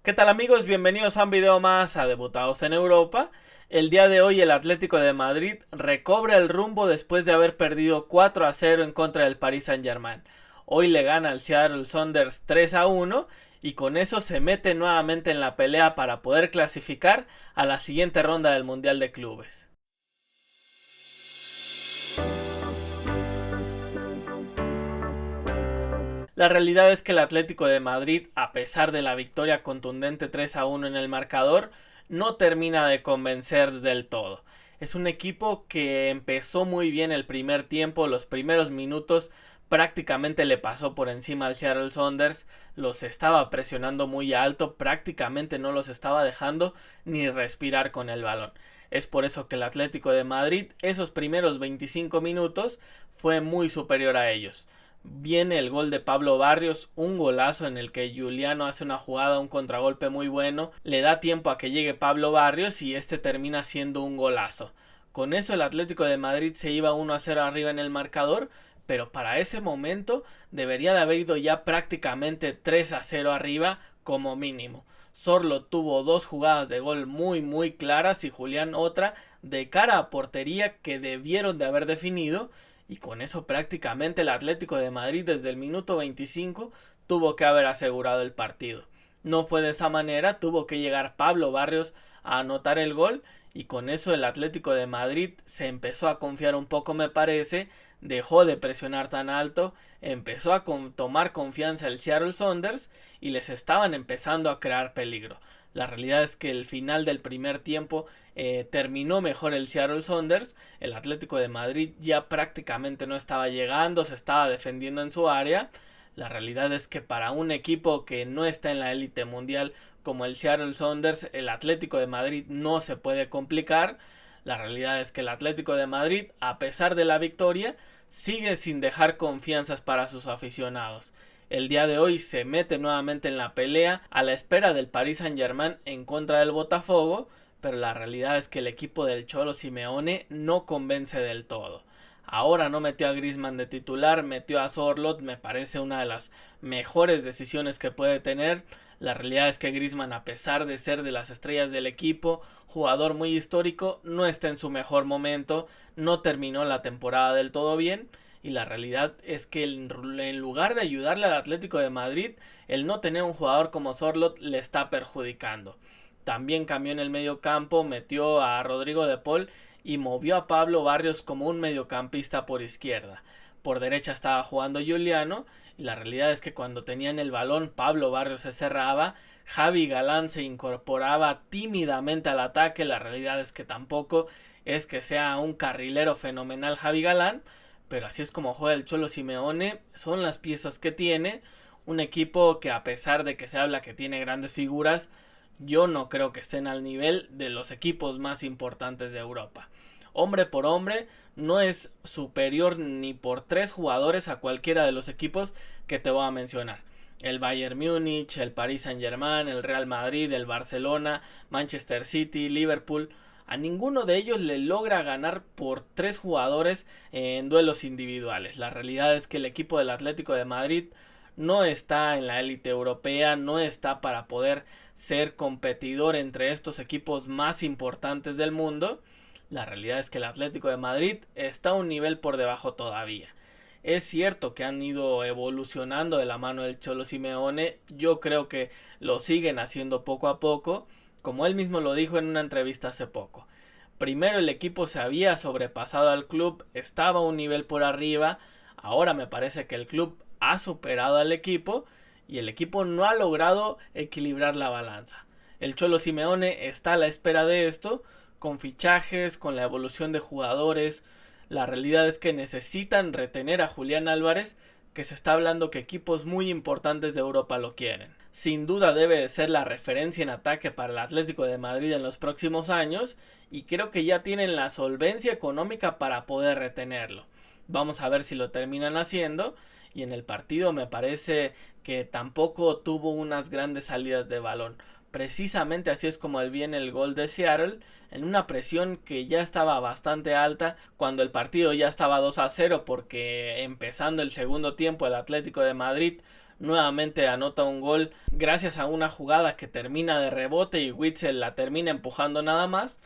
¿Qué tal amigos? Bienvenidos a un video más a Debutados en Europa. El día de hoy el Atlético de Madrid recobra el rumbo después de haber perdido 4-0 en contra del Paris Saint-Germain. Hoy le gana al Seattle Sounders 3-1 y con eso se mete nuevamente en la pelea para poder clasificar a la siguiente ronda del Mundial de Clubes. La realidad es que el Atlético de Madrid, a pesar de la victoria contundente 3-1 en el marcador, no termina de convencer del todo. Es un equipo que empezó muy bien el primer tiempo, los primeros minutos prácticamente le pasó por encima al Seattle Sounders, los estaba presionando muy alto, prácticamente no los estaba dejando ni respirar con el balón. Es por eso que el Atlético de Madrid esos primeros 25 minutos fue muy superior a ellos. Viene el gol de Pablo Barrios, un golazo en el que Giuliano hace una jugada, un contragolpe muy bueno, le da tiempo a que llegue Pablo Barrios y este termina siendo un golazo. Con eso el Atlético de Madrid se iba 1-0 arriba en el marcador, pero para ese momento debería de haber ido ya prácticamente 3-0 arriba como mínimo. Sorlo tuvo dos jugadas de gol muy claras y Julián otra de cara a portería que debieron de haber definido, y con eso prácticamente el Atlético de Madrid desde el minuto 25 tuvo que haber asegurado el partido. No fue de esa manera, tuvo que llegar Pablo Barrios a anotar el gol y con eso el Atlético de Madrid se empezó a confiar un poco, me parece, dejó de presionar tan alto, empezó a tomar confianza el Seattle Sounders y les estaban empezando a crear peligro. La realidad es que el final del primer tiempo terminó mejor el Seattle Sounders. El Atlético de Madrid ya prácticamente no estaba llegando, se estaba defendiendo en su área. La realidad es que para un equipo que no está en la élite mundial como el Seattle Sounders, el Atlético de Madrid no se puede complicar. La realidad es que el Atlético de Madrid, a pesar de la victoria, sigue sin dejar confianzas para sus aficionados. El día de hoy se mete nuevamente en la pelea a la espera del Paris Saint-Germain en contra del Botafogo, pero la realidad es que el equipo del Cholo Simeone no convence del todo. Ahora no metió a Griezmann de titular, metió a Sorloth, me parece una de las mejores decisiones que puede tener. La realidad es que Griezmann, a pesar de ser de las estrellas del equipo, jugador muy histórico, no está en su mejor momento, no terminó la temporada del todo bien. Y la realidad es que en lugar de ayudarle al Atlético de Madrid, el no tener un jugador como Sorloth le está perjudicando. También cambió en el medio campo, metió a Rodrigo de Paul y movió a Pablo Barrios como un mediocampista por izquierda. Por derecha estaba jugando Giuliano y la realidad es que cuando tenían el balón Pablo Barrios se cerraba, Javi Galán se incorporaba tímidamente al ataque. La realidad es que tampoco es que sea un carrilero fenomenal Javi Galán, pero así es como juega el Cholo Simeone, son las piezas que tiene, un equipo que a pesar de que se habla que tiene grandes figuras, yo no creo que estén al nivel de los equipos más importantes de Europa. Hombre por hombre, no es superior ni por 3 jugadores a cualquiera de los equipos que te voy a mencionar. El Bayern Múnich, el Paris Saint-Germain, el Real Madrid, el Barcelona, Manchester City, Liverpool. A ninguno de ellos le logra ganar por 3 jugadores en duelos individuales. La realidad es que el equipo del Atlético de Madrid no está en la élite europea, no está para poder ser competidor entre estos equipos más importantes del mundo. La realidad es que el Atlético de Madrid está un nivel por debajo todavía. Es cierto que han ido evolucionando de la mano del Cholo Simeone, yo creo que lo siguen haciendo poco a poco, como él mismo lo dijo en una entrevista hace poco. Primero el equipo se había sobrepasado al club, estaba un nivel por arriba, ahora me parece que el club ha superado al equipo y el equipo no ha logrado equilibrar la balanza. El Cholo Simeone está a la espera de esto, con fichajes, con la evolución de jugadores. La realidad es que necesitan retener a Julián Álvarez, que se está hablando que equipos muy importantes de Europa lo quieren. Sin duda debe de ser la referencia en ataque para el Atlético de Madrid en los próximos años y creo que ya tienen la solvencia económica para poder retenerlo. Vamos a ver si lo terminan haciendo. Y en el partido me parece que tampoco tuvo unas grandes salidas de balón. Precisamente así es como viene el gol de Seattle, en una presión que ya estaba bastante alta cuando el partido ya estaba 2-0, porque empezando el segundo tiempo el Atlético de Madrid nuevamente anota un gol gracias a una jugada que termina de rebote y Witsel la termina empujando nada más.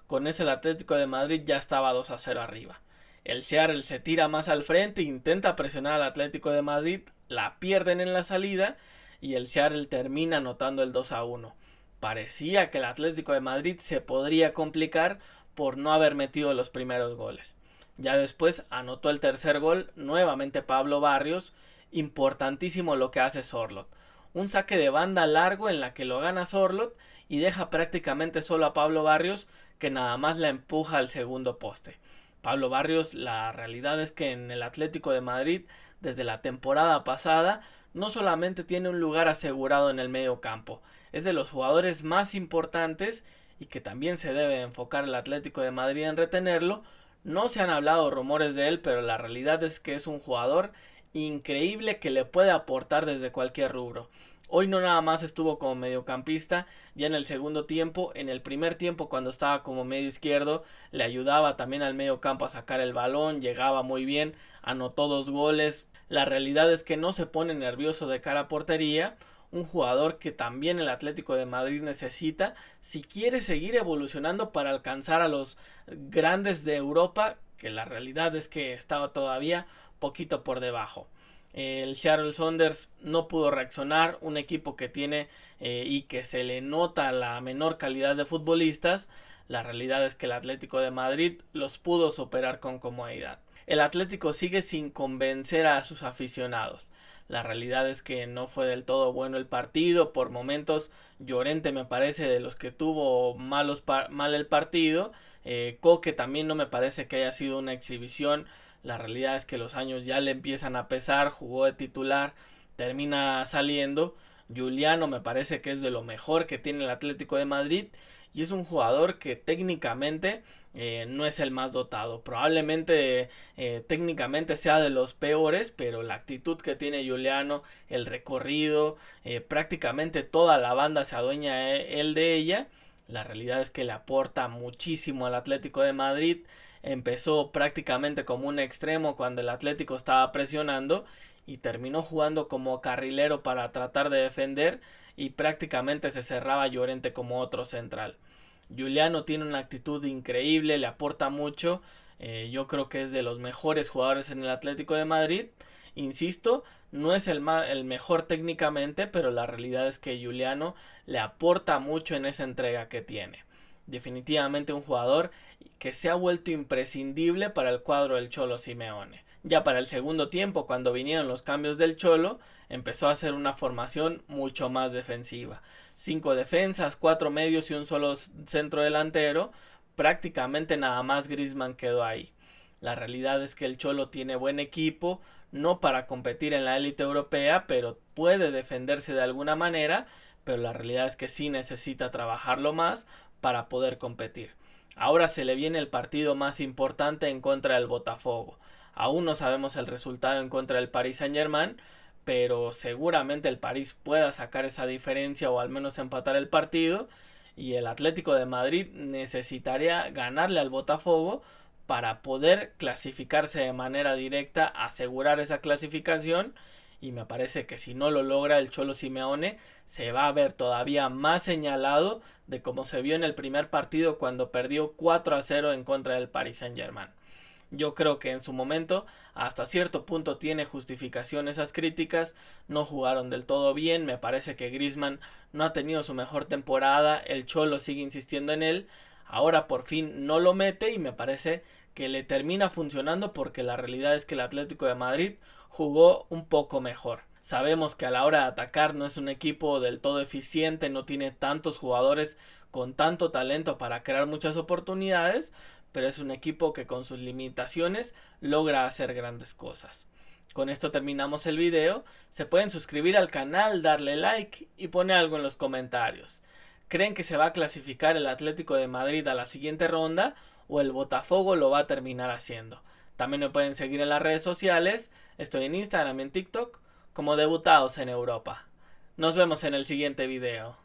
Con eso el Atlético de Madrid ya estaba 2-0 arriba. El Seattle se tira más al frente, intenta presionar al Atlético de Madrid, la pierden en la salida y el Seattle termina anotando el 2-1. Parecía que el Atlético de Madrid se podría complicar por no haber metido los primeros goles. Ya después anotó el tercer gol, nuevamente Pablo Barrios. Importantísimo lo que hace Sorloth. Un saque de banda largo en la que lo gana Sorloth y deja prácticamente solo a Pablo Barrios, que nada más la empuja al segundo poste. Pablo Barrios, la realidad es que en el Atlético de Madrid, desde la temporada pasada, no solamente tiene un lugar asegurado en el medio campo, es de los jugadores más importantes y que también se debe enfocar el Atlético de Madrid en retenerlo. No se han hablado rumores de él, pero la realidad es que es un jugador increíble que le puede aportar desde cualquier rubro. Hoy no nada más estuvo como mediocampista, ya en el segundo tiempo, en el primer tiempo cuando estaba como medio izquierdo, le ayudaba también al medio campo a sacar el balón, llegaba muy bien, anotó 2 goles. La realidad es que no se pone nervioso de cara a portería, un jugador que también el Atlético de Madrid necesita si quiere seguir evolucionando para alcanzar a los grandes de Europa, que la realidad es que estaba todavía poquito por debajo. El Seattle Sounders no pudo reaccionar, un equipo que tiene y que se le nota la menor calidad de futbolistas. La realidad es que el Atlético de Madrid los pudo superar con comodidad. El Atlético sigue sin convencer a sus aficionados. La realidad es que no fue del todo bueno el partido. Por momentos Llorente me parece de los que tuvo mal el partido. Coque también no me parece que haya sido una exhibición. La realidad es que los años ya le empiezan a pesar. Jugó de titular, termina saliendo. Giuliano me parece que es de lo mejor que tiene el Atlético de Madrid y es un jugador que técnicamente no es el más dotado. Probablemente técnicamente sea de los peores, pero la actitud que tiene Giuliano, el recorrido, prácticamente toda la banda se adueña él de ella. La realidad es que le aporta muchísimo al Atlético de Madrid. Empezó prácticamente como un extremo cuando el Atlético estaba presionando y terminó jugando como carrilero para tratar de defender y prácticamente se cerraba Llorente como otro central. Giuliano tiene una actitud increíble, le aporta mucho. Yo creo que es de los mejores jugadores en el Atlético de Madrid. Insisto, no es el mejor técnicamente, pero la realidad es que Giuliano le aporta mucho en esa entrega que tiene. Definitivamente un jugador que se ha vuelto imprescindible para el cuadro del Cholo Simeone. Ya para el segundo tiempo, cuando vinieron los cambios del Cholo, empezó a hacer una formación mucho más defensiva. 5 defensas, 4 medios y un solo centro delantero. Prácticamente nada más Griezmann quedó ahí. La realidad es que el Cholo tiene buen equipo, no para competir en la élite europea, pero puede defenderse de alguna manera, pero la realidad es que sí necesita trabajarlo más para poder competir. Ahora se le viene el partido más importante en contra del Botafogo. Aún no sabemos el resultado en contra del Paris Saint-Germain, pero seguramente el París pueda sacar esa diferencia o al menos empatar el partido y el Atlético de Madrid necesitaría ganarle al Botafogo para poder clasificarse de manera directa, asegurar esa clasificación y me parece que si no lo logra el Cholo Simeone se va a ver todavía más señalado de como se vio en el primer partido cuando perdió 4-0 en contra del Paris Saint-Germain. Yo creo que en su momento hasta cierto punto tiene justificación esas críticas, no jugaron del todo bien, me parece que Griezmann no ha tenido su mejor temporada, el Cholo sigue insistiendo en él, ahora por fin no lo mete y me parece que le termina funcionando porque la realidad es que el Atlético de Madrid jugó un poco mejor. Sabemos que a la hora de atacar no es un equipo del todo eficiente, no tiene tantos jugadores con tanto talento para crear muchas oportunidades, pero es un equipo que con sus limitaciones logra hacer grandes cosas. Con esto terminamos el video, se pueden suscribir al canal, darle like y poner algo en los comentarios. ¿Creen que se va a clasificar el Atlético de Madrid a la siguiente ronda o el Botafogo lo va a terminar haciendo? También me pueden seguir en las redes sociales, estoy en Instagram y en TikTok como Debutados en Europa. Nos vemos en el siguiente video.